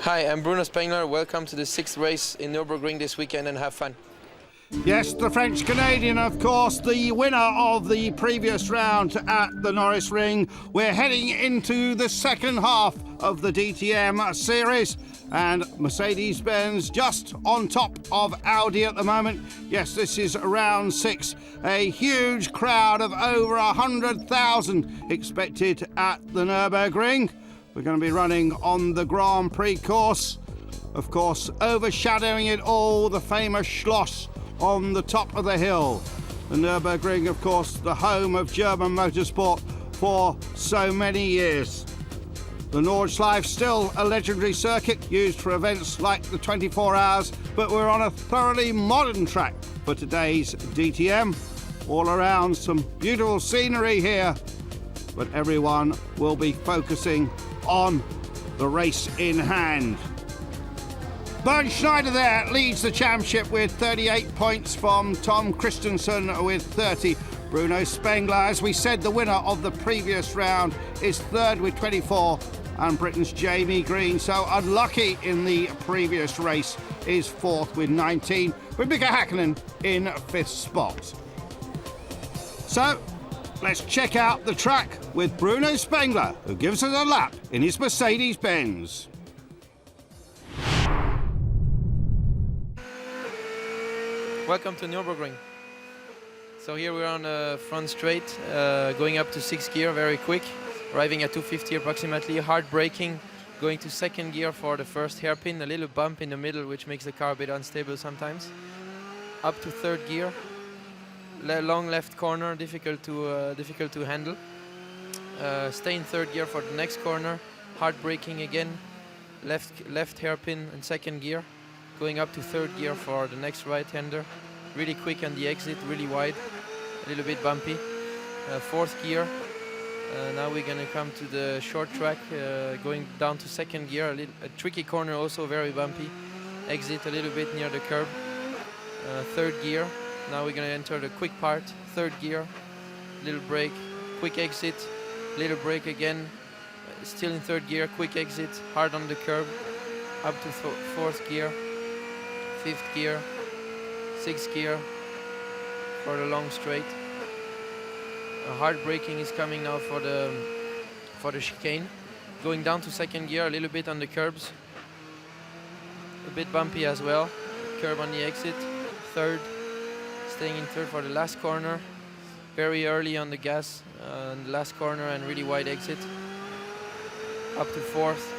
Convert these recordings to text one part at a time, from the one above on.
Hi, I'm Bruno Spangler. Welcome to the 6th race in Nürburgring this weekend and have fun. Yes, the French-Canadian, of course, the winner of the previous round at the Nürburgring. We're heading into the second half of the DTM series, and Mercedes-Benz just on top of Audi at the moment. Yes, this is round 6. A huge crowd of over 100,000 expected at the Nürburgring. We're going to be running on the Grand Prix course. Of course, overshadowing it all, the famous Schloss on the top of the hill. The Nürburgring, of course, the home of German motorsport for so many years. The Nordschleife, still a legendary circuit used for events like the 24 Hours, but we're on a thoroughly modern track for today's DTM. All around, some beautiful scenery here, but everyone will be focusing on the race in hand. Bernd Schneider there leads the championship with 38 points from Tom Kristensen with 30. Bruno Spangler, as we said, the winner of the previous round, is third with 24. And Britain's Jamie Green, so unlucky in the previous race, is fourth with 19, with Mika Häkkinen in fifth spot. So, let's check out the track with Bruno Spangler, who gives us a lap in his Mercedes-Benz. Welcome to Nürburgring. So here we're on the front straight, going up to 6th gear very quick, arriving at 250 approximately, hard braking, going to 2nd gear for the first hairpin, a little bump in the middle which makes the car a bit unstable sometimes. Up to 3rd gear, long left corner, difficult to handle. Stay in 3rd gear for the next corner, hard braking again, left hairpin in 2nd gear. Going up to 3rd gear for the next right-hander. Really quick on the exit, really wide, a little bit bumpy. 4th gear. Now we're going to come to the short track, going down to 2nd gear. A tricky corner, also very bumpy. Exit a little bit near the curb. 3rd gear. Now we're going to enter the quick part. 3rd gear, little brake, quick exit, little brake again. Still in 3rd gear, quick exit, hard on the curb. Up to 4th gear. 5th gear, 6th gear for the long straight. Hard braking is coming now for the chicane. Going down to 2nd gear, a little bit on the curbs. A bit bumpy as well. Curb on the exit. 3rd, staying in 3rd for the last corner. Very early on the gas, on the last corner, and really wide exit. Up to 4th,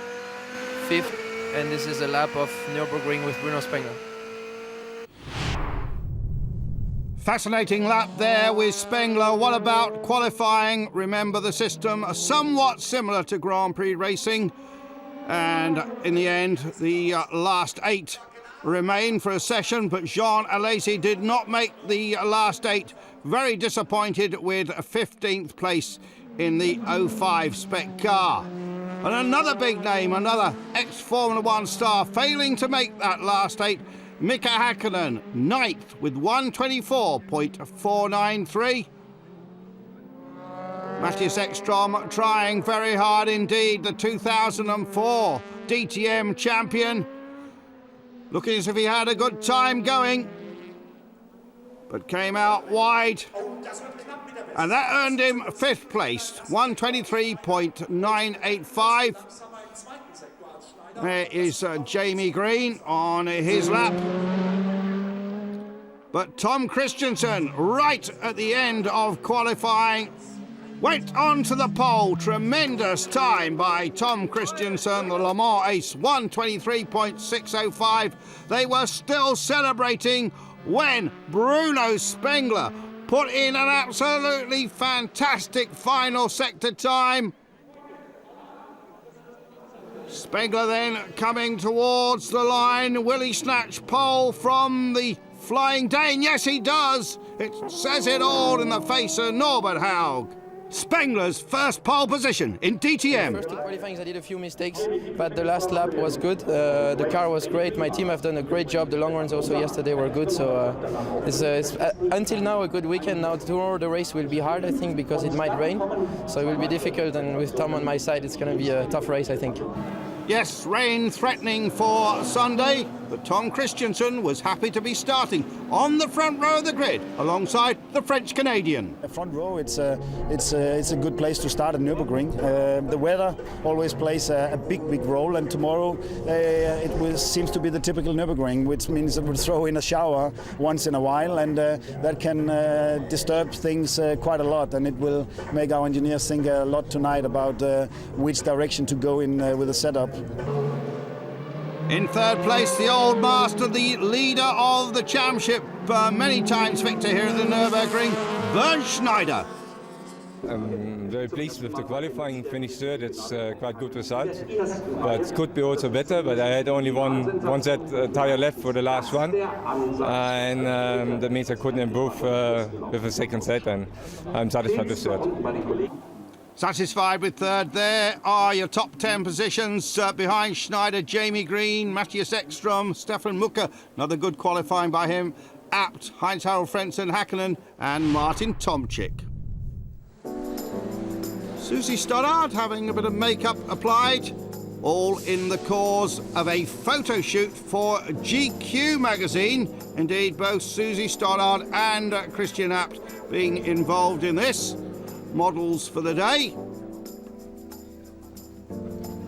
5th, and this is a lap of Nürburgring with Bruno Spangler. Fascinating lap there with Spangler. What about qualifying? Remember the system, somewhat similar to Grand Prix racing. And in the end, the last 8 remain for a session, but Jean Alesi did not make the last 8. Very disappointed with a 15th place in the 05 spec car. And another big name, another ex-Formula 1 star, failing to make that last 8. Mika Häkkinen, 9th with 124.493. Matthias Ekstrom trying very hard indeed, the 2004 DTM champion. Looking as if he had a good time going, but came out wide. And that earned him 5th place, 123.985. There is Jamie Green on his lap. But Tom Kristensen, right at the end of qualifying, went on to the pole. Tremendous time by Tom Kristensen, the Le Mans ace, 123.605. They were still celebrating when Bruno Spangler put in an absolutely fantastic final sector time. Spangler then coming towards the line. Will he snatch pole from the Flying Dane? Yes, he does. It says it all in the face of Norbert Haug. Spangler's first pole position in DTM. First two qualifying, I did a few mistakes, but the last lap was good. The car was great. My team have done a great job. The long runs also yesterday were good. So it's until now a good weekend. Now tomorrow the race will be hard, I think, because it might rain. So it will be difficult. And with Tom on my side, it's going to be a tough race, I think. Yes, rain threatening for Sunday, but Tom Kristensen was happy to be starting on the front row of the grid alongside the French-Canadian. The front row, it's a good place to start at Nürburgring. The weather always plays a big role, and tomorrow seems to be the typical Nürburgring, which means that we'll throw in a shower once in a while, and that can disturb things quite a lot, and it will make our engineers think a lot tonight about which direction to go in with the setup. In third place, the old master, the leader of the championship, many times victor here at the Nürburgring, Bernd Schneider. I'm very pleased with the qualifying. Finished third. It's quite good result, but it could be also better. But I had only one set tire left for the last one, and that means I couldn't improve with the second set, and I'm satisfied with third. Satisfied with third. There are your top 10 positions behind Schneider, Jamie Green, Matthias Ekström, Stefan Mucker, another good qualifying by him, Abt, Heinz-Harald Frentzen, Häkkinen and Martin Tomczyk. Susie Stoddard having a bit of makeup applied, all in the cause of a photo shoot for GQ magazine. Indeed, both Susie Stoddard and Christian Abt being involved in this. Models for the day.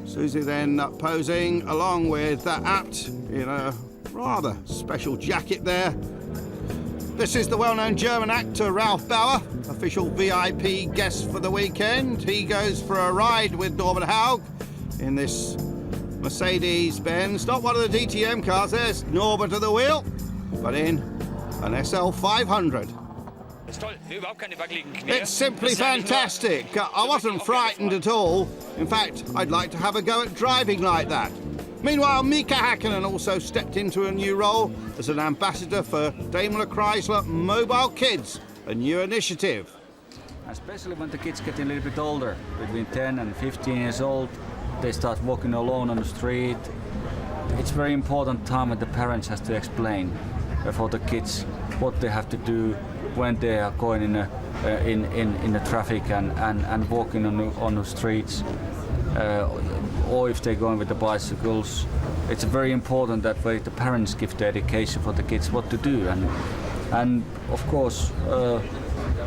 Susie then posing along with Abt in a rather special jacket there. This is the well-known German actor Ralph Bauer, official VIP guest for the weekend. He goes for a ride with Norbert Haug in this Mercedes-Benz, not one of the DTM cars. There's Norbert at the wheel, but in an SL 500. It's simply fantastic. I wasn't frightened at all. In fact, I'd like to have a go at driving like that. Meanwhile, Mika Häkkinen also stepped into a new role as an ambassador for Daimler Chrysler Mobile Kids, a new initiative. Especially when the kids get a little bit older, between 10 and 15 years old, they start walking alone on the street. It's very important time when the parents has to explain for the kids what they have to do when they are going in the traffic and walking on the streets, or if they're going with the bicycles. It's very important that way the parents give the education for the kids what to do, and of course,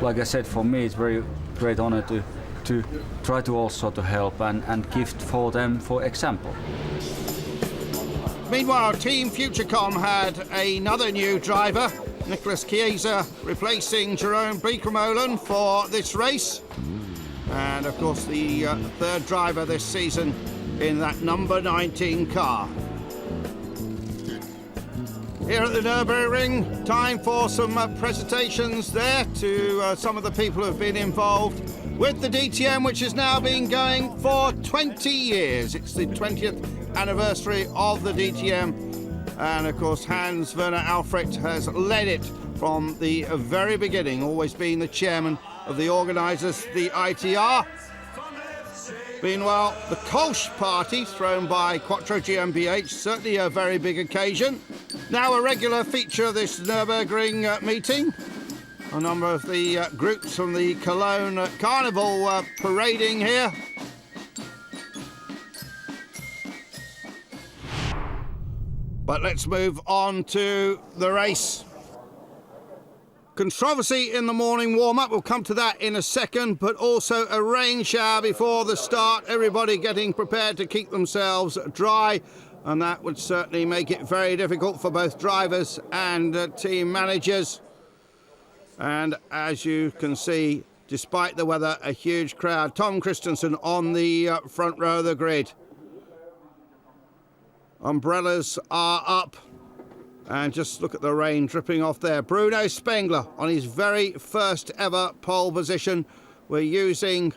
like I said, for me it's very great honor to try to also to help and give for them for example. Meanwhile, Team Futurecom had another new driver, Nicholas Kiser, replacing Jerome Biekermolen for this race. And of course the third driver this season in that number 19 car. Here at the Nürburgring, time for some presentations there to some of the people who have been involved with the DTM, which has now been going for 20 years. It's the 20th anniversary of the DTM. And of course, Hans-Werner Alfrecht has led it from the very beginning, always being the chairman of the organisers, the ITR. Meanwhile, the Kolsch party thrown by Quattro GmbH, certainly a very big occasion. Now a regular feature of this Nürburgring meeting. A number of the groups from the Cologne Carnival parading here. But let's move on to the race. Controversy in the morning warm-up, we'll come to that in a second, but also a rain shower before the start. Everybody getting prepared to keep themselves dry, and that would certainly make it very difficult for both drivers and team managers. And as you can see, despite the weather, a huge crowd. Tom Kristensen on the front row of the grid. Umbrellas are up, and just look at the rain dripping off there. Bruno Spangler on his very first ever pole position. We're using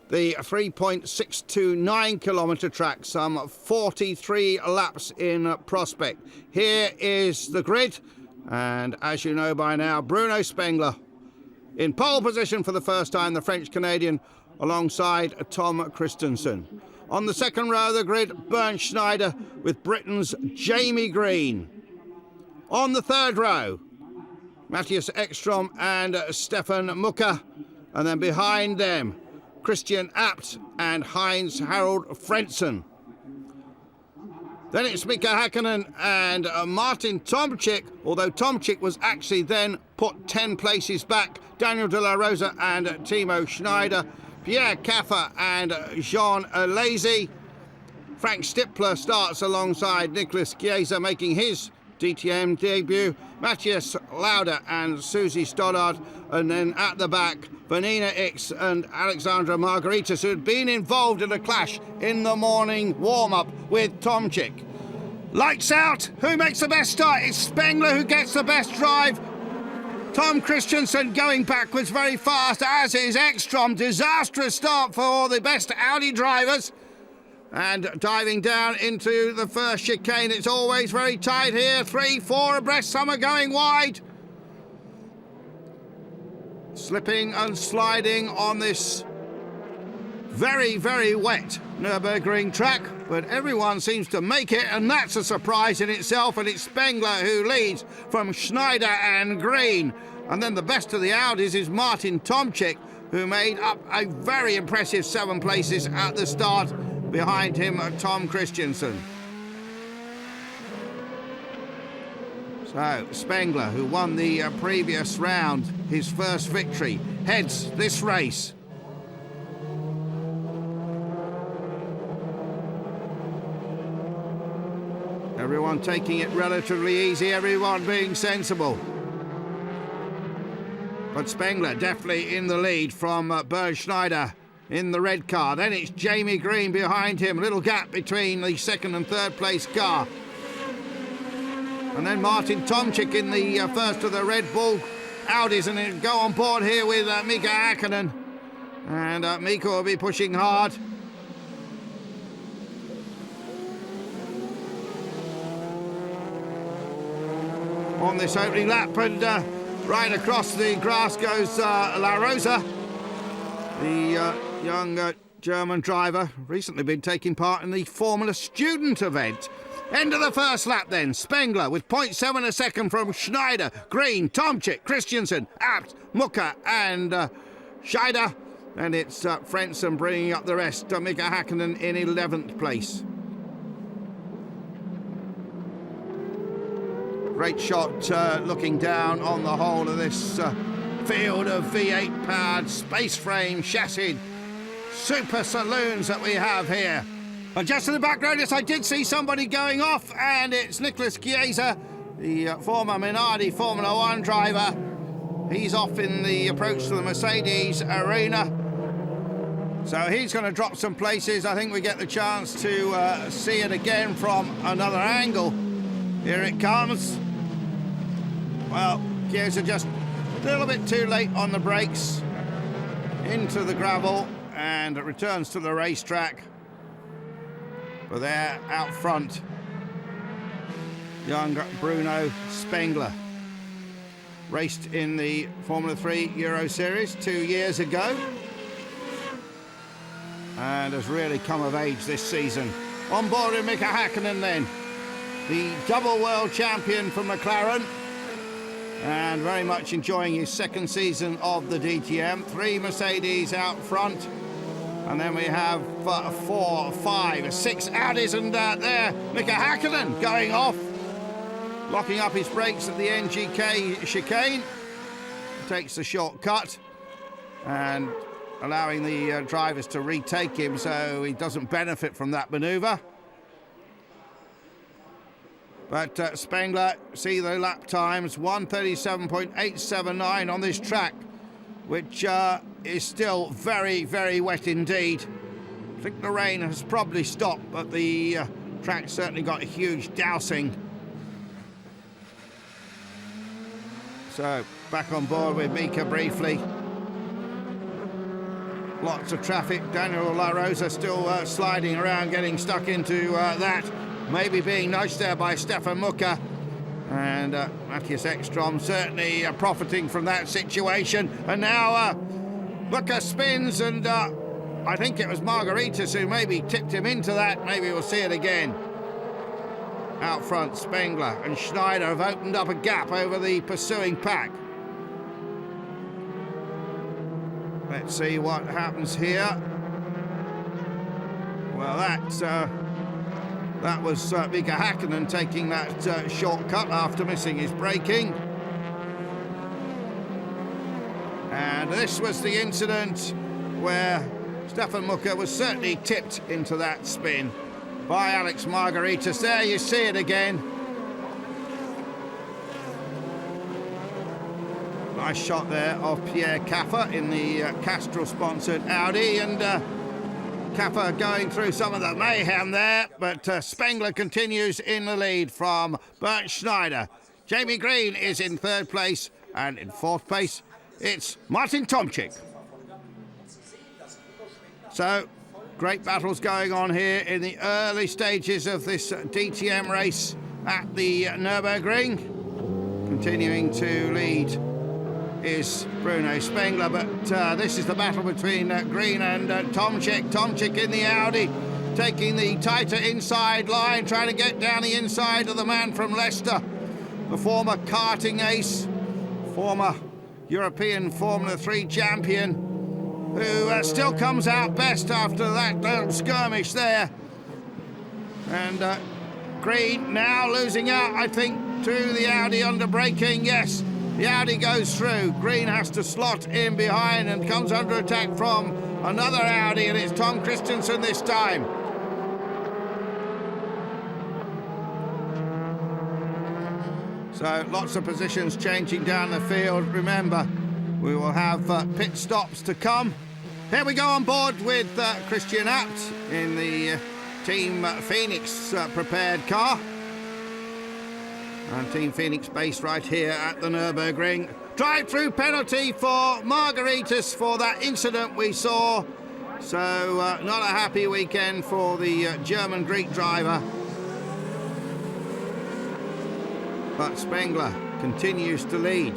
the 3.629 kilometre track, some 43 laps in prospect. Here is the grid, and as you know by now, Bruno Spangler in pole position for the first time, the French-Canadian, alongside Tom Kristensen. On the second row of the grid, Bernd Schneider with Britain's Jamie Green. On the third row, Matthias Ekström and Stefan Mucker. And then behind them, Christian Abt and Heinz-Harald Frentzen. Then it's Mika Häkkinen and Martin Tomczyk, although Tomczyk was actually then put 10 places back. Daniel De La Rosa and Timo Schneider, Pierre Caffer and Jean Lazy. Frank Stippler starts alongside Nicholas Kiser, making his DTM debut. Matthias Lauda and Susie Stoddard, and then at the back, Vanina X and Alexandra Margaritas, who had been involved in a clash in the morning warm-up with Tomczyk. Lights out. Who makes the best start? It's Spangler who gets the best drive. Tom Kristensen going backwards very fast, as is Ekstrom. Disastrous start for the best Audi drivers. And diving down into the first chicane. It's always very tight here. 3, 4 abreast. Some are going wide. Slipping and sliding on this very, very wet Nürburgring track, but everyone seems to make it, and that's a surprise in itself. And it's Spangler who leads from Schneider and Green. And then the best of the Audis is Martin Tomczyk, who made up a very impressive 7 places at the start. Behind him, Tom Kristensen. So, Spangler, who won the previous round, his first victory, heads this race. Everyone taking it relatively easy, everyone being sensible. But Spangler definitely in the lead from Bernd Schneider in the red car. Then it's Jamie Green behind him. A little gap between the second and third place car. And then Martin Tomczyk in the first of the Red Bull Audis, and he'll go on board here with Mika Häkkinen. And Mika will be pushing hard. On this opening lap, and right across the grass goes La Rosa, the young German driver, recently been taking part in the Formula Student event. End of the first lap then. Spangler with 0.7 a second from Schneider, Green, Tomczyk, Kristensen, Abt, Mucker and Scheider. And it's Frentzen bringing up the rest. Mika Häkkinen in 11th place. Great shot looking down on the whole of this field of V8 powered space frame chassis super saloons that we have here. And just in the background, yes, I did see somebody going off, and it's Nicholas Kiser, the former Minardi Formula 1 driver. He's off in the approach to the Mercedes arena. So he's going to drop some places. I think we get the chance to see it again from another angle. Here it comes. Well, Kiser just a little bit too late on the brakes. Into the gravel, and it returns to the racetrack. But there, out front, young Bruno Spangler. Raced in the Formula 3 Euro Series 2 years ago. And has really come of age this season. On board with Mika Häkkinen then. The double world champion from McLaren. And very much enjoying his second season of the DTM. 3 Mercedes out front. And then we have 4, 5, 6 Audis, and there, Mika Häkkinen going off. Locking up his brakes at the NGK chicane. Takes the shortcut. And allowing the drivers to retake him so he doesn't benefit from that manoeuvre. But Spangler, see the lap times, 1:37.879 on this track, which is still very, very wet indeed. I think the rain has probably stopped, but the track certainly got a huge dousing. So, back on board with Mika briefly. Lots of traffic. Daniel La Rosa still sliding around, getting stuck into that. Maybe being nudged there by Stefan Mucker. And Matthias Ekstrom certainly profiting from that situation. And now Mucker spins, and I think it was Margaritas who maybe tipped him into that. Maybe we'll see it again. Out front, Spangler and Schneider have opened up a gap over the pursuing pack. Let's see what happens here. Well, that That was Mika Häkkinen taking that shortcut after missing his braking. And this was the incident where Stefan Mucker was certainly tipped into that spin by Alex Margaritis. There you see it again. Nice shot there of Pierre Caffer in the Castrol-sponsored Audi, and Caffer going through some of the mayhem there, but Spangler continues in the lead from Bernd Schneider. Jamie Green is in third place, and in fourth place it's Martin Tomczyk. So, great battles going on here in the early stages of this DTM race at the Nürburgring. Continuing to lead is Bruno Spangler, but this is the battle between Green and Tomczyk. Tomczyk in the Audi, taking the tighter inside line, trying to get down the inside of the man from Leicester, the former karting ace, former European Formula 3 champion, who still comes out best after that little skirmish there. And Green now losing out, I think, to the Audi under braking. Yes, the Audi goes through. Green has to slot in behind and comes under attack from another Audi, and it's Tom Kristensen this time. So lots of positions changing down the field. Remember, we will have pit stops to come. Here we go on board with Christian Abt in the Team Phoenix prepared car. And Team Phoenix based right here at the Nürburgring. Drive-through penalty for Margaritis for that incident we saw. So not a happy weekend for the German-Greek driver. But Spangler continues to lead.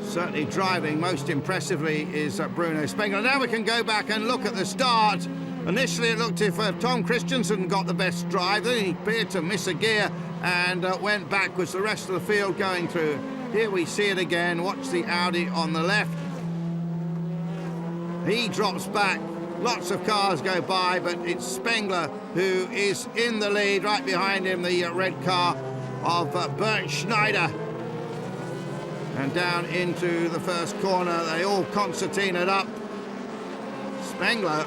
Certainly driving most impressively is Bruno Spangler. Now we can go back and look at the start. Initially it looked as if Tom Kristensen got the best drive, then he appeared to miss a gear and went backwards. The rest of the field going through. Here we see it again. Watch the Audi on the left. He drops back. Lots of cars go by, but it's Spangler who is in the lead. Right behind him, the red car of Bernd Schneider. And down into the first corner, they all concertinaed up. Spangler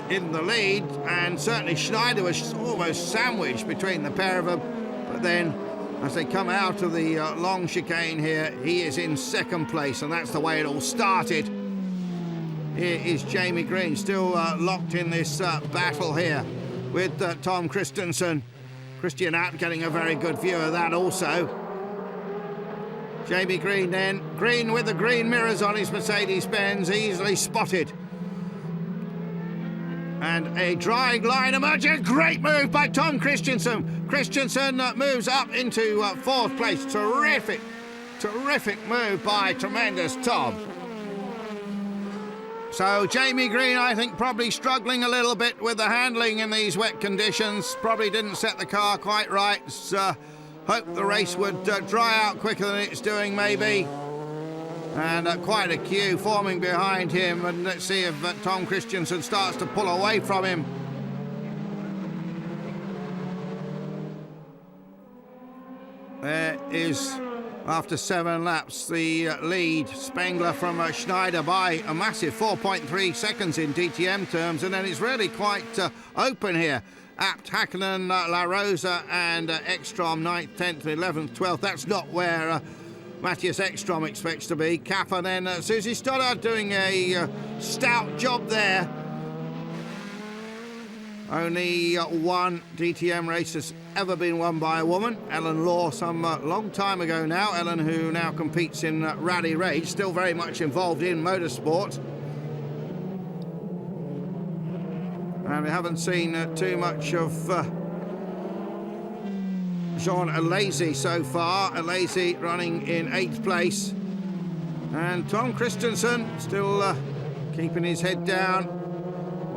in the lead, and certainly Schneider was almost sandwiched between the pair of them. But then, as they come out of the long chicane here, he is in second place, and that's the way it all started. Here is Jamie Green, still locked in this battle here with Tom Kristensen. Christian Abt getting a very good view of that also. Jamie Green then. Green with the green mirrors on his Mercedes-Benz, easily spotted. And a drying line emerging. Great move by Tom Kristensen. Kristensen moves up into fourth place. Terrific move by tremendous Tom. So Jamie Green, I think, probably struggling a little bit with the handling in these wet conditions. Probably didn't set the car quite right. Hoped the race would dry out quicker than it's doing, maybe. And quite a queue forming behind him. And let's see if Tom Kristensen starts to pull away from him. There is, after 7 laps, the lead. Spangler from Schneider by a massive 4.3 seconds in DTM terms. And then it's really quite open here. Abt, Häkkinen, La Rosa and Ekstrom 9th, 10th, 11th, 12th. That's not where Matthias Ekstrom expects to be. Kappa then Susie Stoddard doing a stout job there. Only one DTM race has ever been won by a woman. Ellen Law, some long time ago now. Ellen, who now competes in Rally Rage, still very much involved in motorsport. And we haven't seen too much of Jean Alesi so far. Alesi running in 8th place. And Tom Kristensen still keeping his head down.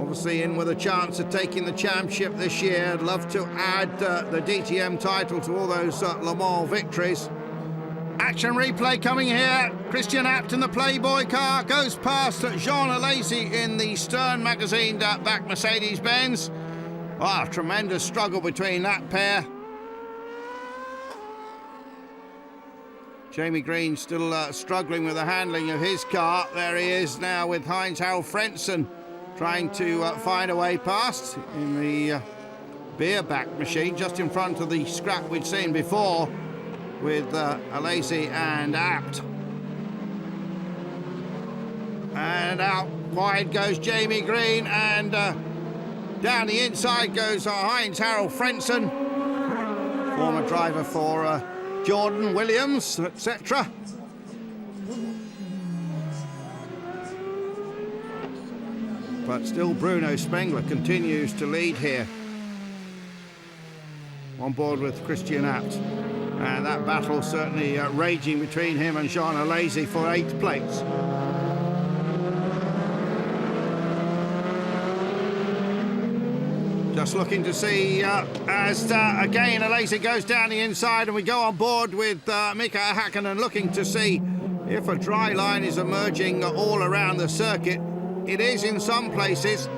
Obviously in with a chance of taking the championship this year. I'd love to add the DTM title to all those Le Mans victories. Action replay coming here. Christian Abt in the Playboy car goes past Jean Alesi in the Stern magazine back Mercedes-Benz. Ah, tremendous struggle between that pair. Jamie Green still struggling with the handling of his car. There he is now with Heinz-Harald Frentzen trying to find a way past in the beer back machine just in front of the scrap we'd seen before with Alesi and Abt. And out wide goes Jamie Green, and down the inside goes Heinz-Harald Frentzen, former driver for Jordan Williams, etc. But still Bruno Spangler continues to lead here. On board with Christian Abt. And that battle certainly raging between him and Jean Alesi for 8th place. Just looking to see as again Alesi goes down the inside, and we go on board with Mika Häkkinen, looking to see if a dry line is emerging all around the circuit. It is in some places,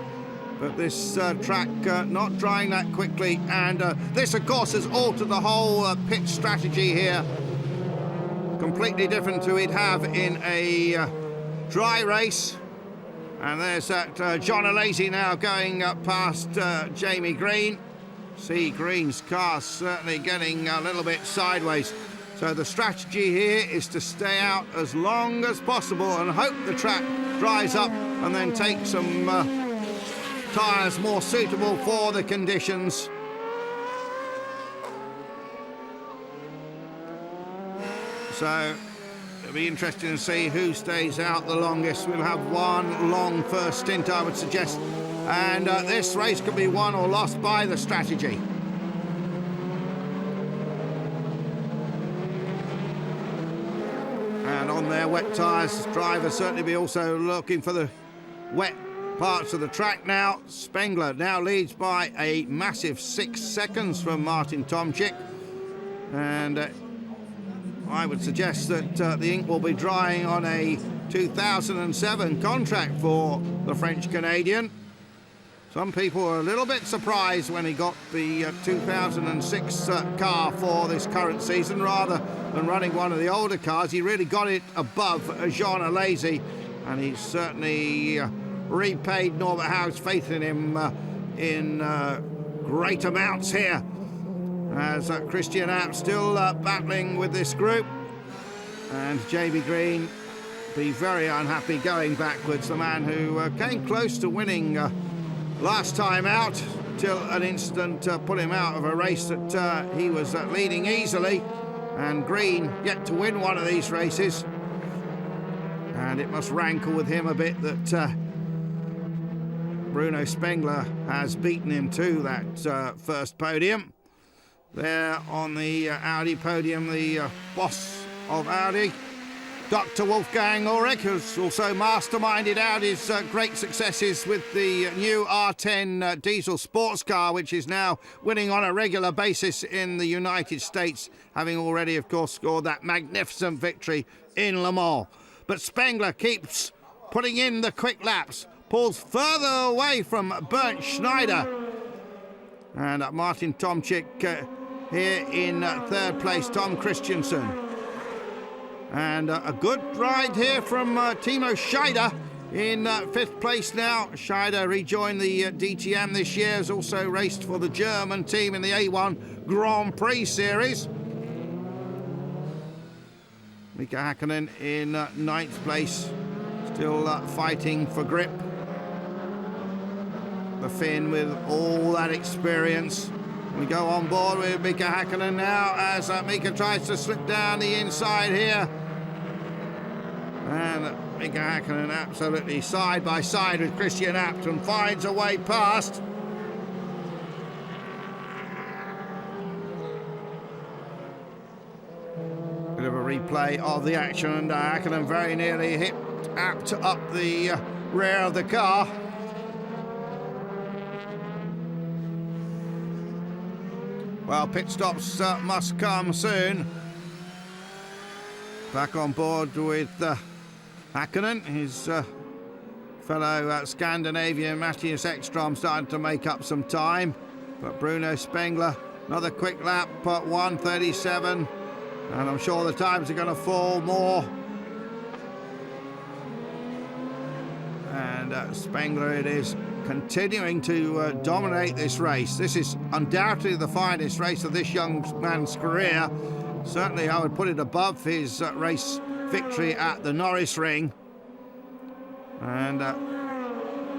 but this track not drying that quickly, and this of course has altered the whole pit strategy here. Completely different to we'd have in a dry race. And there's that John Alesi now going past Jamie Green. See Green's car certainly getting a little bit sideways. So the strategy here is to stay out as long as possible and hope the track dries up, and then take some tyres more suitable for the conditions. So it'll be interesting to see who stays out the longest. We'll have one long first stint, I would suggest, and this race could be won or lost by the strategy. And on their wet tyres, drivers certainly be also looking for the wet parts of the track now. Spangler now leads by a massive 6 seconds from Martin Tomczyk, and I would suggest that the ink will be drying on a 2007 contract for the French Canadian. Some people were a little bit surprised when he got the 2006 car for this current season rather than running one of the older cars. He really got it above Jean Alesi, and he's certainly repaid Norbert Haug's faith in him in great amounts here. As Christian Abt still battling with this group, and Jamie Green be very unhappy going backwards. The man who came close to winning last time out till an incident put him out of a race that he was leading easily, and Green yet to win one of these races, and it must rankle with him a bit that Bruno Spangler has beaten him to that first podium. There on the Audi podium, the boss of Audi, Dr. Wolfgang Ulrich, who's also masterminded Audi's great successes with the new R10 diesel sports car, which is now winning on a regular basis in the United States, having already, of course, scored that magnificent victory in Le Mans. But Spangler keeps putting in the quick laps, pulls further away from Bernd Schneider. And Martin Tomczyk here in third place, Tom Kristensen. And a good ride here from Timo Scheider in fifth place now. Scheider rejoined the DTM this year, has also raced for the German team in the A1 Grand Prix series. Mika Häkkinen in ninth place, still fighting for grip. The Finn with all that experience. We go on board with Mika Häkkinen now as Mika tries to slip down the inside here. And Mika Häkkinen absolutely side by side with Christian Abt and finds a way past. Bit of a replay of the action, and Häkkinen very nearly hit Abt up the rear of the car. Well, pit stops must come soon. Back on board with Häkkinen, his fellow Scandinavian Matthias Ekstrom starting to make up some time. But Bruno Spangler, another quick lap at 1:37, and I'm sure the times are going to fall more. And Spangler it is, continuing to dominate this race. This is undoubtedly the finest race of this young man's career. Certainly I would put it above his race victory at the Nürburgring. And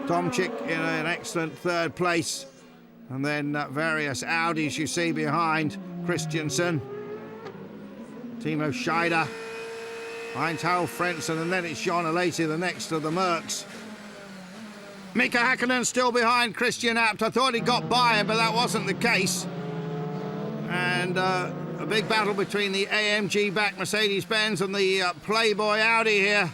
Tomczyk in an excellent third place. And then various Audis you see behind. Kristensen, Timo Scheider, Untitled Chapter, and then it's Sean Alesi, the next of the Mercs. Mika Häkkinen still behind Christian Abt. I thought he got by him, but that wasn't the case. And a big battle between the AMG-backed Mercedes-Benz and the Playboy Audi here.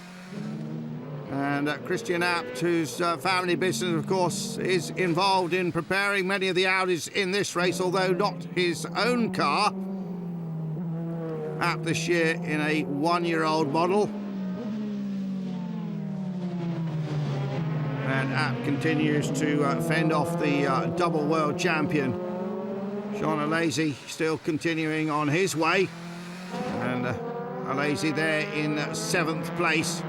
And Christian Abt, whose family business, of course, is involved in preparing many of the Audis in this race, although not his own car. Abt this year in a one-year-old model. And Abt continues to fend off the double world champion. Sean Alesi still continuing on his way. And Alesi there in 7th place.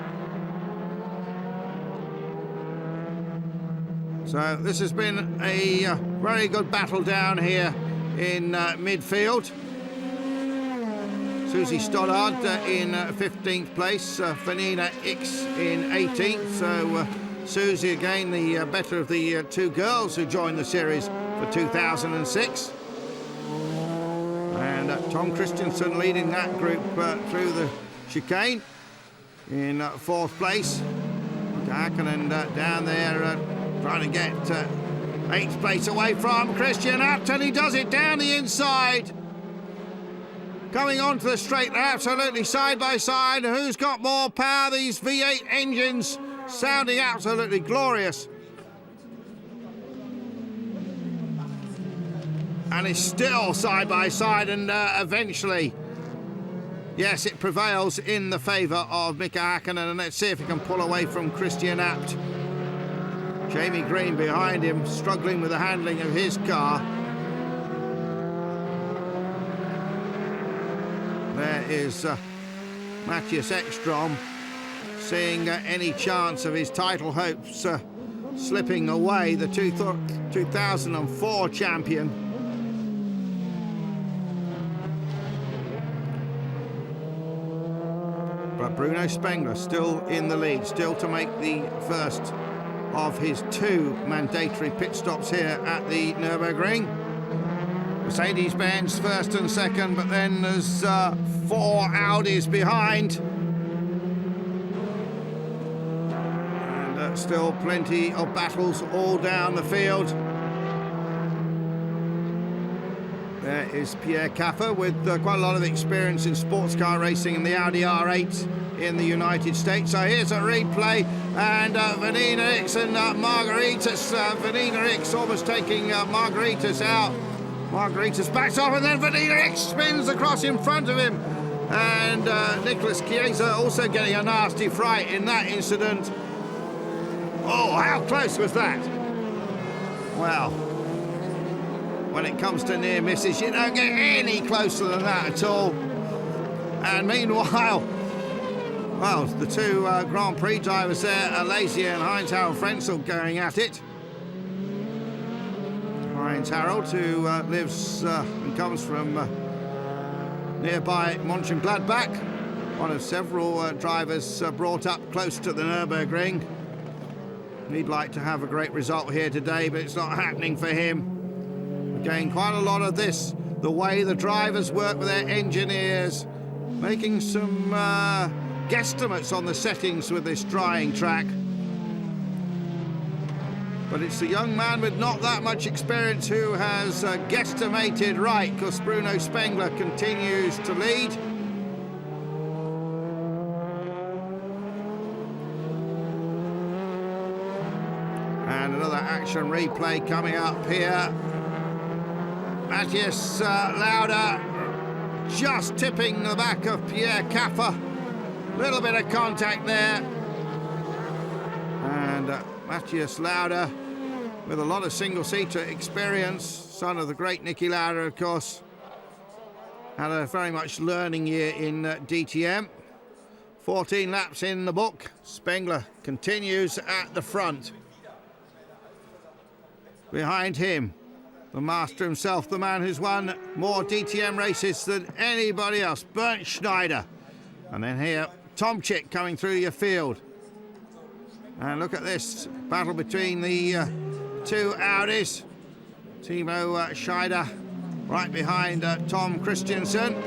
So this has been a very good battle down here in midfield. Susie Stoddard in 15th place, Vanina X in 18th. So Susie again the better of the two girls who joined the series for 2006. And Tom Kristensen leading that group through the chicane in 4th place. Häkkinen down there trying to get 8th place away from Christian Abt, and he does it down the inside. Coming onto the straight, they're absolutely side by side. Who's got more power? These V8 engines sounding absolutely glorious. And it's still side by side, and eventually, yes, it prevails in the favour of Mika Häkkinen, and let's see if he can pull away from Christian Abt. Jamie Green behind him, struggling with the handling of his car. There is Matthias Ekstrom, seeing any chance of his title hopes slipping away, the 2004 champion. But Bruno Spangler still in the lead, still to make the first of his 2 mandatory pit stops here at the Nürburgring. Mercedes-Benz first and second, but then there's 4 Audis behind. And still plenty of battles all down the field. There is Pierre Caffer with quite a lot of experience in sports car racing in the Audi R8 in the United States. So here's a replay, and Vanina X and Margaritas. Vanina X almost taking Margaritas out. Margaritas backs off, and then Vanina X spins across in front of him. And Nicholas Kiser also getting a nasty fright in that incident. Oh, how close was that? Well, when it comes to near misses, you don't get any closer than that at all. And meanwhile, well, the 2 Grand Prix drivers there, Alesi and Heinz-Harald Frenzel, going at it. Heinz-Harald, who lives and comes from nearby Mönchengladbach, one of several drivers brought up close to the Nürburgring. He'd like to have a great result here today, but it's not happening for him. Again, quite a lot of this, the way the drivers work with their engineers, making some guesstimates on the settings with this drying track. But it's a young man with not that much experience who has guesstimated right, because Bruno Spangler continues to lead. And another action replay coming up here. Matthias Lauda just tipping the back of Pierre Caffer. Little bit of contact there. And Matthias Lauda with a lot of single-seater experience, son of the great Niki Lauda, of course. Had a very much learning year in DTM. 14 laps in the book. Spangler continues at the front. Behind him, the master himself, the man who's won more DTM races than anybody else, Bernd Schneider. And then here, Tomczyk coming through your field. And look at this battle between the two Audis. Timo Scheider right behind Tom Kristensen.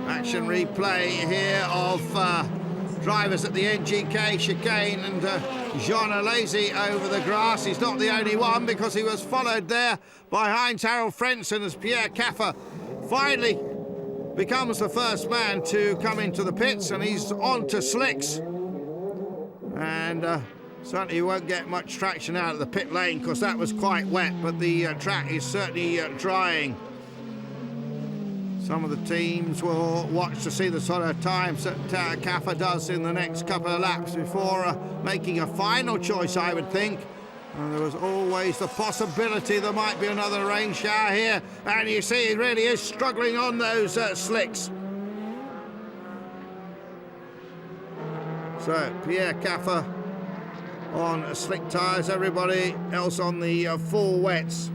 Action replay here of drivers at the NGK chicane, and Jean Alesi over the grass. He's not the only one, because he was followed there by Heinz-Harald Frentzen as Pierre Caffer finally becomes the first man to come into the pits, and he's on to slicks. And certainly you won't get much traction out of the pit lane because that was quite wet, but the track is certainly drying. Some of the teams will watch to see the sort of times that Caffer does in the next couple of laps before making a final choice, I would think. And there was always the possibility there might be another rain shower here, and you see he really is struggling on those slicks. So Pierre Caffer on slick tyres, everybody else on the full wets.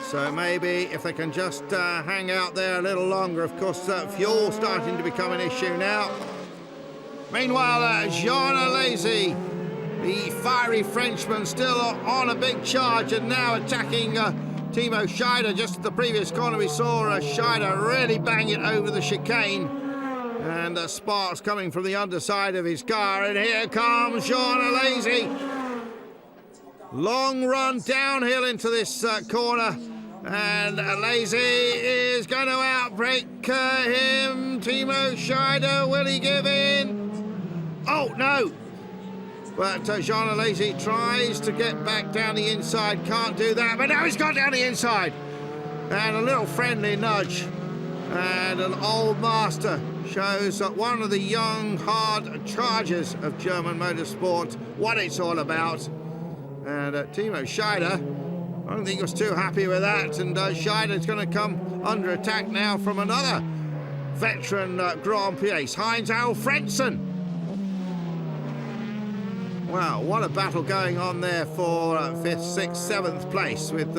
So maybe if they can just hang out there a little longer. Of course, fuel starting to become an issue now. Meanwhile, Jean Alesi, the fiery Frenchman, still on a big charge and now attacking Timo Scheider. Just at the previous corner we saw Scheider really bang it over the chicane, and sparks coming from the underside of his car, and here comes Jean Alesi. Long run downhill into this corner, and Alesi is going to outbrake him. Timo Scheider, will he give in? Oh, no! But Jean Alesi tries to get back down the inside, can't do that, but now he's got down the inside. And a little friendly nudge, and an old master shows that one of the young, hard chargers of German motorsport what it's all about. And Timo Scheider, I don't think he was too happy with that, and Scheider's going to come under attack now from another veteran Grand Prix ace, Heinz-Harald Frentzen. Wow, what a battle going on there for 5th, 6th, 7th place, with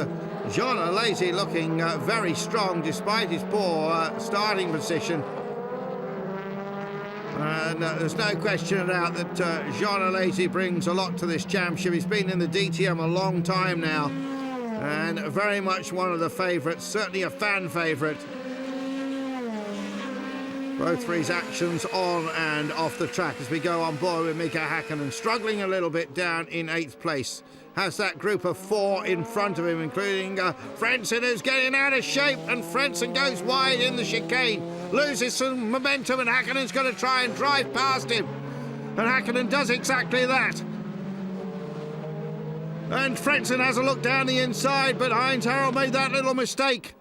Jean Alesi looking very strong despite his poor starting position. And there's no question about that Jean Alesi brings a lot to this championship. He's been in the DTM a long time now, and very much one of the favourites, certainly a fan favourite. Both for his actions on and off the track as we go on board with Mika Häkkinen, struggling a little bit down in 8th place. Has that group of 4 in front of him, including Frentzen, who's getting out of shape, and Frentzen goes wide in the chicane, loses some momentum, and Häkkinen's going to try and drive past him. And Häkkinen does exactly that. And Frentzen has a look down the inside, but Heinz-Harald made that little mistake.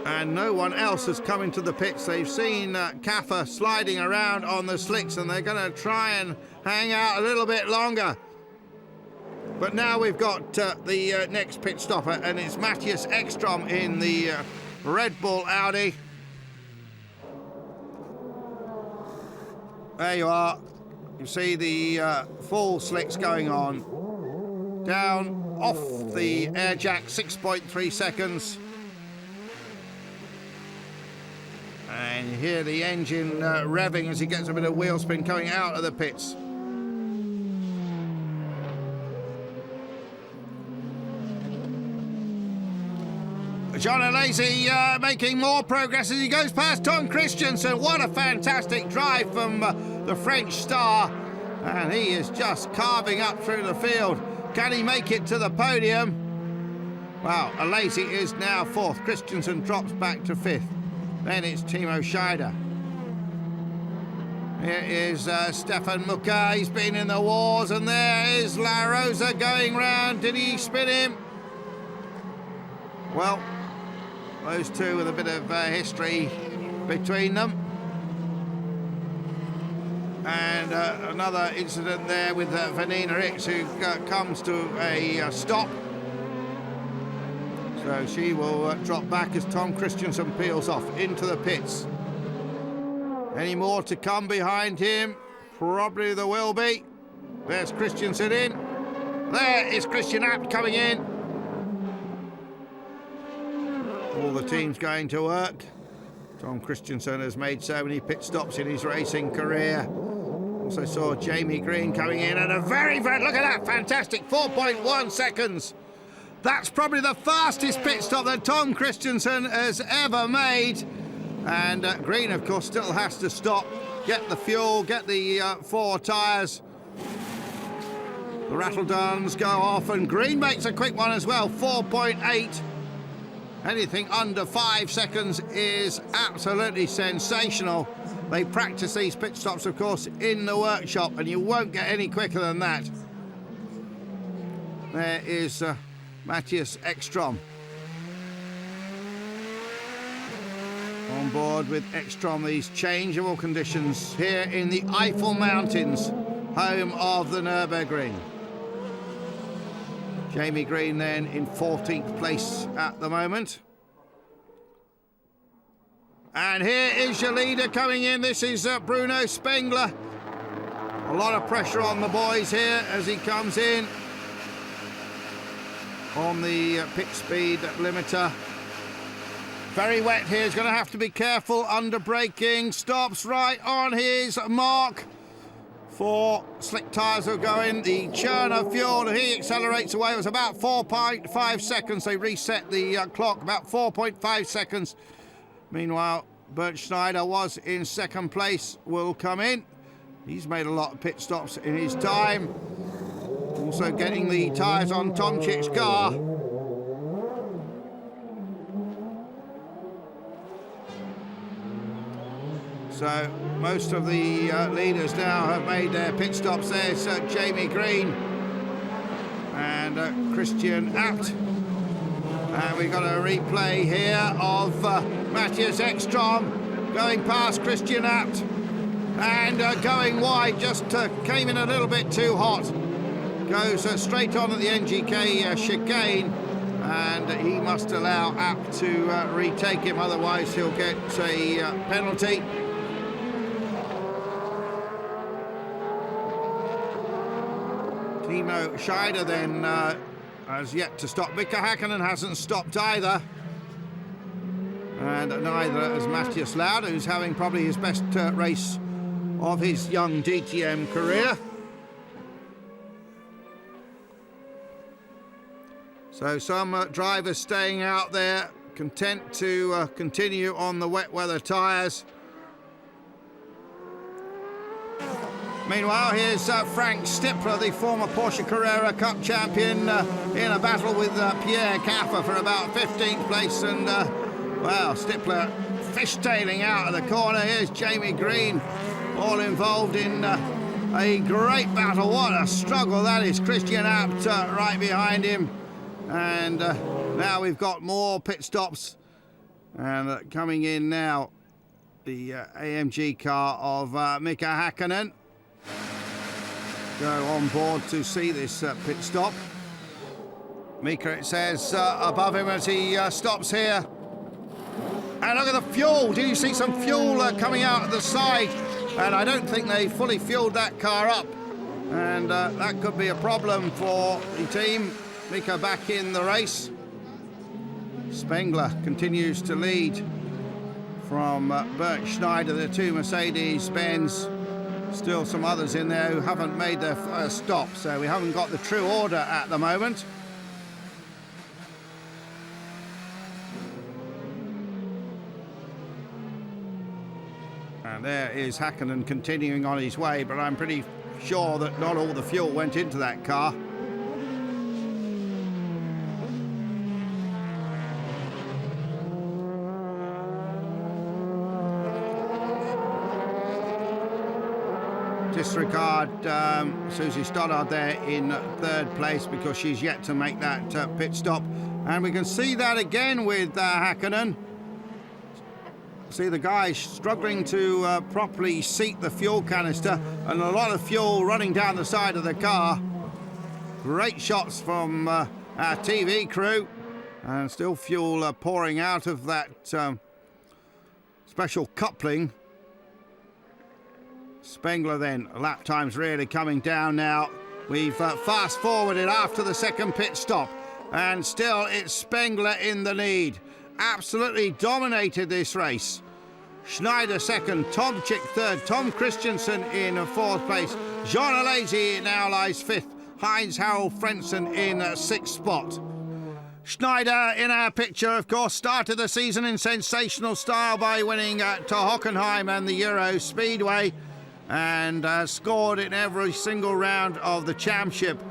And no one else has come into the pits. They've seen Caffer sliding around on the slicks, and they're going to try and hang out a little bit longer. But now we've got the next pit stopper, and it's Matthias Ekstrom in the Red Bull Audi. There you are. You see the full slicks going on. Down off the air jack, 6.3 seconds. And you hear the engine revving as he gets a bit of wheel spin coming out of the pits. Jean Alesi making more progress as he goes past Tom Kristensen. What a fantastic drive from the French star. And he is just carving up through the field. Can he make it to the podium? Well, Alesi is now 4th. Kristensen drops back to 5th. Then it's Timo Scheider. Here is Stefan Muka. He's been in the wars, and there is La Rosa going round. Did he spin him? Well, those two with a bit of history between them. And another incident there with Vanina X, who comes to a stop. So she will drop back as Tom Kristensen peels off into the pits. Any more to come behind him? Probably there will be. There's Kristensen in. There is Christian Abt coming in. All the teams going to work. Tom Kristensen has made so many pit stops in his racing career. Also saw Jamie Green coming in at a very, look at that, fantastic, 4.1 seconds. That's probably the fastest pit stop that Tom Kristensen has ever made. And Green, of course, still has to stop, get the fuel, get the 4 tyres. The rattle guns go off, and Green makes a quick one as well, 4.8. Anything under 5 seconds is absolutely sensational. They practice these pit stops, of course, in the workshop, and you won't get any quicker than that. There is Matthias Ekstrom. On board with Ekstrom, these changeable conditions here in the Eifel Mountains, home of the Nürburgring. Jamie Green then in 14th place at the moment. And here is your leader coming in. This is Bruno Spangler. A lot of pressure on the boys here as he comes in on the pit speed limiter. Very wet here. He's going to have to be careful under braking. Stops right on his mark. 4 slick tyres will go in. The churn of fuel, he accelerates away. It was about 4.5 seconds. They reset the clock, about 4.5 seconds. Meanwhile, Bert Schneider was in 2nd place, will come in. He's made a lot of pit stops in his time. Also getting the tyres on Tomčic's car. So most of the leaders now have made their pit stops. There's Jamie Green and Christian Abt. And we've got a replay here of Matthias Ekstrom going past Christian Abt and going wide, just came in a little bit too hot. Goes straight on at the NGK chicane, and he must allow Abt to retake him, otherwise he'll get a penalty. Timo Scheider then has yet to stop. Mika Häkkinen hasn't stopped either. And neither has Matthias Laud, who's having probably his best race of his young DTM career. So some drivers staying out there, content to continue on the wet weather tyres. Meanwhile, here's Frank Stippler, the former Porsche Carrera Cup champion, in a battle with Pierre Caffer for about 15th place. And, well, Stippler fishtailing out of the corner. Here's Jamie Green, all involved in a great battle. What a struggle that is. Christian Abt right behind him. And now we've got more pit stops. And coming in now, the AMG car of Mika Häkkinen. Go on board to see this pit stop. Mika, it says, above him as he stops here. And look at the fuel. Do you see some fuel coming out of the side? And I don't think they fully fueled that car up. And that could be a problem for the team. Mika back in the race. Spangler continues to lead from Bert Schneider, the 2 Mercedes-Benz. Still some others in there who haven't made their first stop, so we haven't got the true order at the moment. And there is Häkkinen continuing on his way, but I'm pretty sure that not all the fuel went into that car. Disregard Susie Stoddard there in 3rd place because she's yet to make that pit stop. And we can see that again with Häkkinen. See the guys struggling to properly seat the fuel canister, and a lot of fuel running down the side of the car. Great shots from our TV crew, and still fuel pouring out of that special coupling. Spangler then, lap times really coming down now. We've fast forwarded after the second pit stop, and still it's Spangler in the lead. Absolutely dominated this race. Schneider second, Tomczyk third, Tom Kristensen in fourth place. Jean Alesi now lies fifth, Heinz-Harald Frentzen in sixth spot. Schneider in our picture, of course, started the season in sensational style by winning at Hockenheim and the Euro Speedway, and scored in every single round of the championship,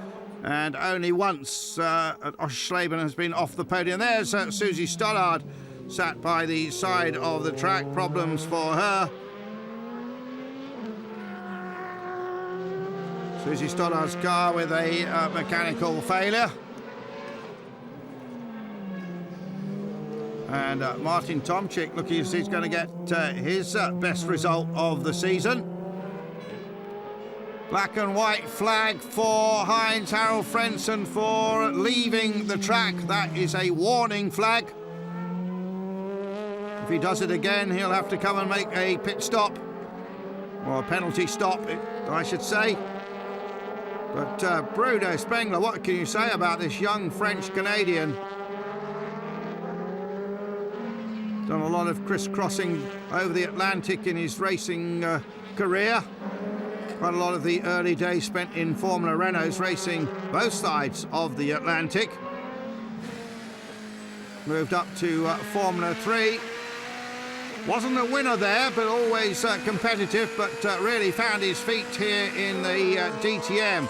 and only once at Oschersleben has been off the podium. There's Susie Stoddard sat by the side of the track, problems for her. Susie Stoddard's car with a mechanical failure. And Martin Tomczyk looking as he's going to get his best result of the season. Black and white flag for Heinz-Harald Frentzen for leaving the track. That is a warning flag. If he does it again, he'll have to come and make a pit stop, or a penalty stop, I should say. But Bruno Spangler, what can you say about this young French-Canadian? Done a lot of crisscrossing over the Atlantic in his racing career. Quite a lot of the early days spent in Formula Renaults, racing both sides of the Atlantic. Moved up to Formula 3. Wasn't a winner there, but always competitive, but really found his feet here in the DTM.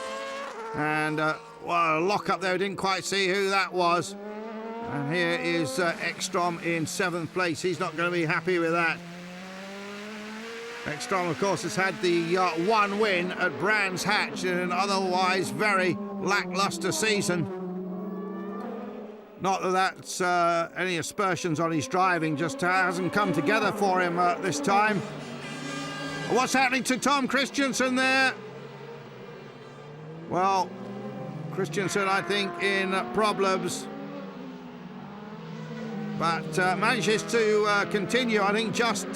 And well, a lock up there, didn't quite see who that was. And here is Ekstrom in 7th place. He's not going to be happy with that. Ekstrom, of course, has had the one win at Brands Hatch in an otherwise very lacklustre season. Not that that's any aspersions on his driving, just hasn't come together for him this time. What's happening to Tom Kristensen there? Well, Kristensen, I think, in problems, but manages to continue, I think, just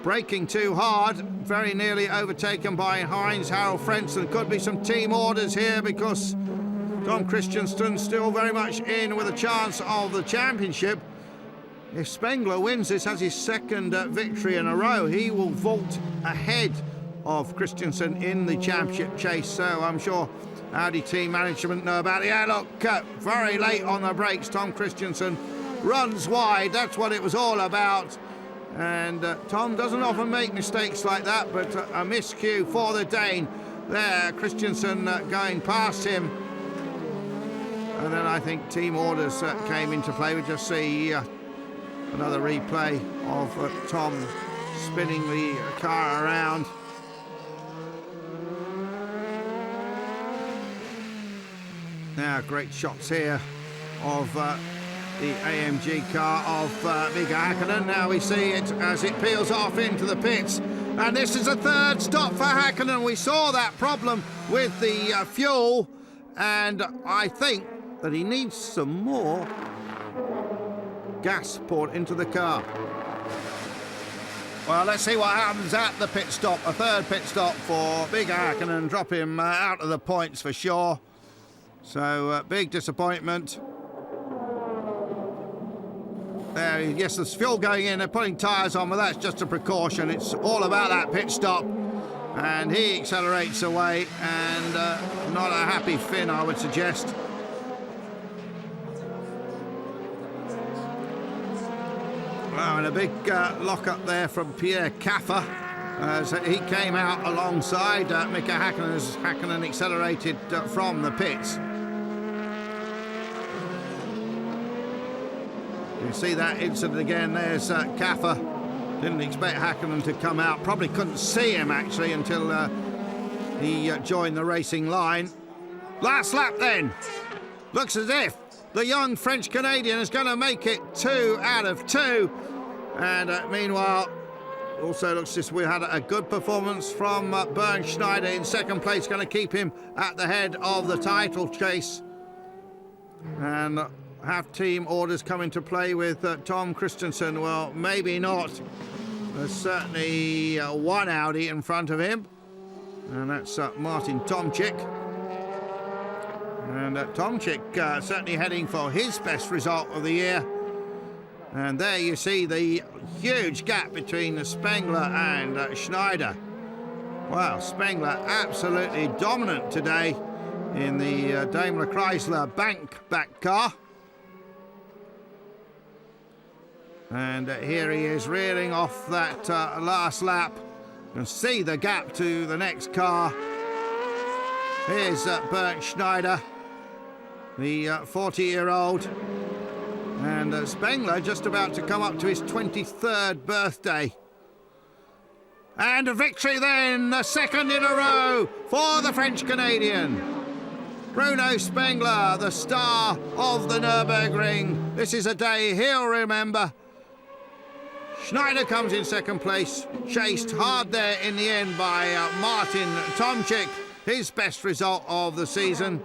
braking too hard, very nearly overtaken by Heinz-Harald Frentzen. Could be some team orders here, because Tom Kristensen still very much in with a chance of the championship. If Spangler wins this, has his second victory in a row, he will vault ahead of Kristensen in the championship chase. So I'm sure Audi team management know about it. Yeah, look, very late on the brakes. Tom Kristensen runs wide. That's what it was all about. And Tom doesn't often make mistakes like that, but a miscue for the Dane there. Kristensen going past him. And then I think team orders came into play. We just see another replay of Tom spinning the car around. Now, great shots here of the AMG car of Mika Häkkinen. Now we see it as it peels off into the pits. And this is a third stop for Häkkinen. We saw that problem with the fuel, and I think that he needs some more gas poured into the car. Well, let's see what happens at the pit stop. A third pit stop for Mika Häkkinen, drop him out of the points for sure. So, big disappointment. There, yes, there's fuel going in, they're putting tyres on, but that's just a precaution. It's all about that pit stop. And he accelerates away, and not a happy Finn, I would suggest. Wow, and a big lock-up there from Pierre Caffer as he came out alongside Mika Häkkinen as Häkkinen accelerated from the pits. You can see that incident again. There's Caffer. Didn't expect Häkkinen to come out. Probably couldn't see him, actually, until he joined the racing line. Last lap, then. Looks as if the young French-Canadian is going to make it 2 out of 2. And meanwhile, also looks as we had a good performance from Bernd Schneider in second place, going to keep him at the head of the title chase. And have team orders come into play with Tom Kristensen? Well, maybe not. There's certainly one Audi in front of him, and that's Martin Tomczyk. And Tomczyk certainly heading for his best result of the year. And there you see the huge gap between Spangler and Schneider. Wow, Spangler absolutely dominant today in the Daimler Chrysler bank back car. And here he is reeling off that last lap. You can see the gap to the next car. Here's Bernd Schneider, the 40-year-old. And Spangler just about to come up to his 23rd birthday. And a victory then, the second in a row for the French-Canadian. Bruno Spangler, the star of the Nürburgring. This is a day he'll remember. Schneider comes in second place, chased hard there in the end by Martin Tomczyk, his best result of the season.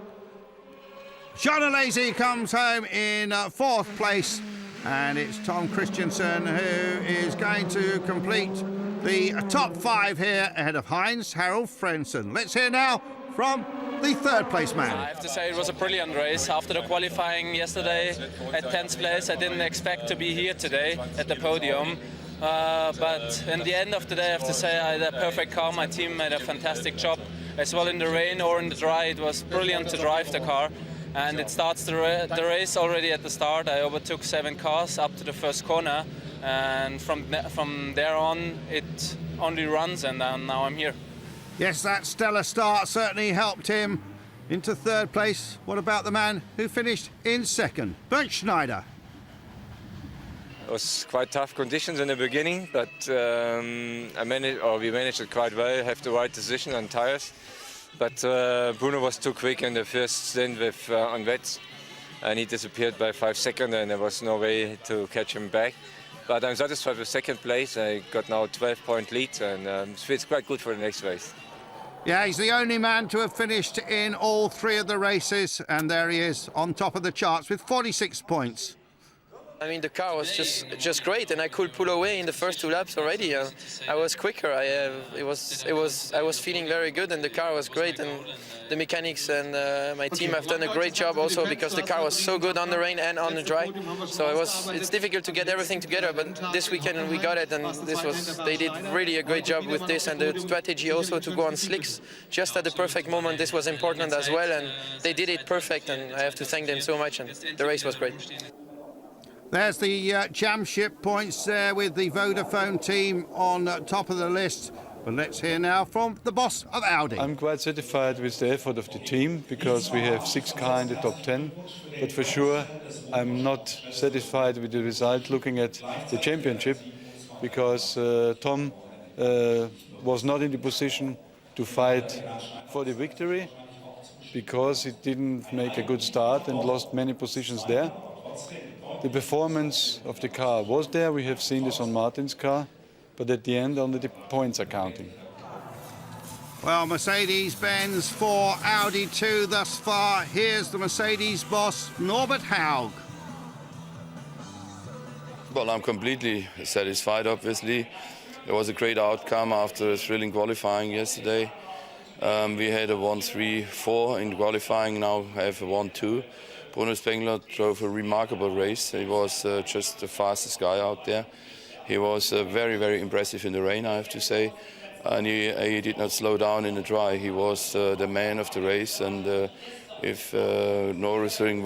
Jean Alesi comes home in fourth place, and it's Tom Kristensen who is going to complete the top five here ahead of Heinz Harald Frentzen. Let's hear now from the third place man. I have to say it was a brilliant race. After the qualifying yesterday at 10th place, I didn't expect to be here today at the podium. But in the end of the day, I have to say I had a perfect car. My team made a fantastic job. As well in the rain or in the dry, it was brilliant to drive the car. And it starts the race already at the start. I overtook 7 cars up to the first corner. And from there on, it only runs, and now I'm here. Yes, that stellar start certainly helped him into third place. What about the man who finished in second, Bernd Schneider? It was quite tough conditions in the beginning, but we managed it quite well, have the right decision on tires. But Bruno was too quick in the first stint with on wets, and he disappeared by 5 seconds, and there was no way to catch him back. But I'm satisfied with second place. I got now a 12-point lead, and it feels quite good for the next race. Yeah, he's the only man to have finished in all 3 of the races, and there he is on top of the charts with 46 points. I mean, the car was just great, and I could pull away in the first 2 laps already. I was quicker. I was feeling very good, and the car was great. And the mechanics and my team have done a great job also, because the car was so good on the rain and on the dry. So it's difficult to get everything together, but this weekend we got it, and they did really a great job with this, and the strategy also to go on slicks just at the perfect moment. This was important as well, and they did it perfect, and I have to thank them so much. And the race was great. There's the championship points there with the Vodafone team on top of the list. But let's hear now from the boss of Audi. I'm quite satisfied with the effort of the team, because we have 6 cars in the top 10. But for sure, I'm not satisfied with the result looking at the championship, because Tom was not in the position to fight for the victory, because he didn't make a good start and lost many positions there. The performance of the car was there. We have seen this on Martin's car, but at the end, only the points are counting. Well, Mercedes-Benz for Audi 2 thus far. Here's the Mercedes boss, Norbert Haug. Well, I'm completely satisfied, obviously. It was a great outcome after a thrilling qualifying yesterday. We had a 1-3-4 in qualifying, now have a 1-2. Bruno Spangler drove a remarkable race. He was just the fastest guy out there. He was very, very impressive in the rain, I have to say. And he did not slow down in the dry. He was the man of the race. And if Nürburgring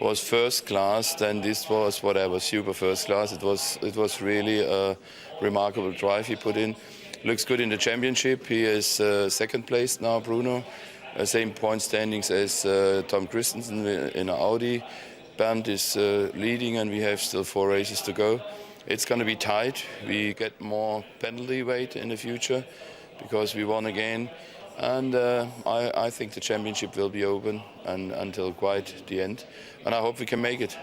was first class, then this was whatever, super first class. It was really a remarkable drive he put in. Looks good in the championship. He is second place now, Bruno. Same point standings as Tom Kristensen in Audi. Bernd is leading, and we have still 4 races to go. It's going to be tight. We get more penalty weight in the future because we won again. And I think the championship will be open until quite the end. And I hope we can make it.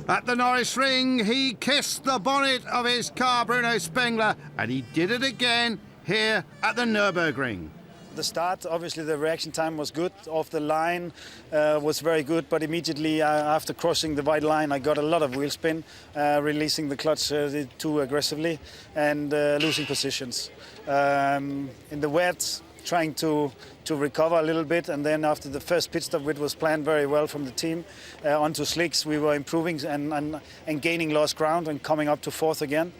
At the Norris Ring, he kissed the bonnet of his car, Bruno Spangler, and he did it again here at the Nürburgring. The start, obviously the reaction time was good. Off the line was very good, but immediately after crossing the white line I got a lot of wheel spin, releasing the clutch too aggressively and losing positions. In the wet, trying to recover a little bit, and then after the first pit stop, which was planned very well from the team, onto slicks we were improving and gaining lost ground and coming up to fourth again.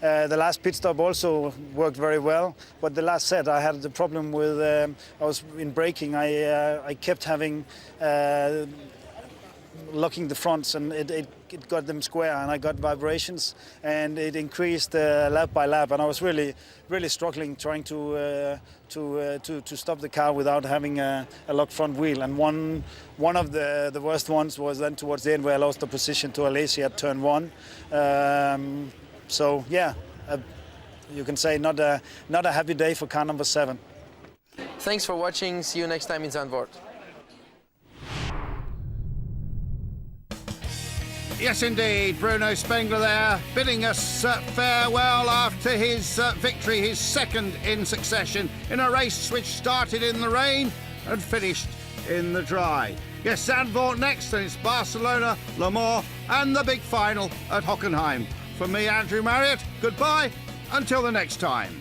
The last pit stop also worked very well, but the last set I had the problem with, I was in braking, I kept having locking the fronts, and it got them square, and I got vibrations, and it increased lap by lap, and I was really struggling trying to stop the car without having a locked front wheel. And one of the worst ones was then towards the end where I lost the position to Alesi at turn 1. So yeah, you can say not a happy day for car number 7. Thanks for watching. See you next time in Zandvoort. Yes, indeed, Bruno Spangler there, bidding us farewell after his victory, his second in succession, in a race which started in the rain and finished in the dry. Yes, Zandvoort next, and it's Barcelona, Le Mans, and the big final at Hockenheim. From me, Andrew Marriott, goodbye, until the next time.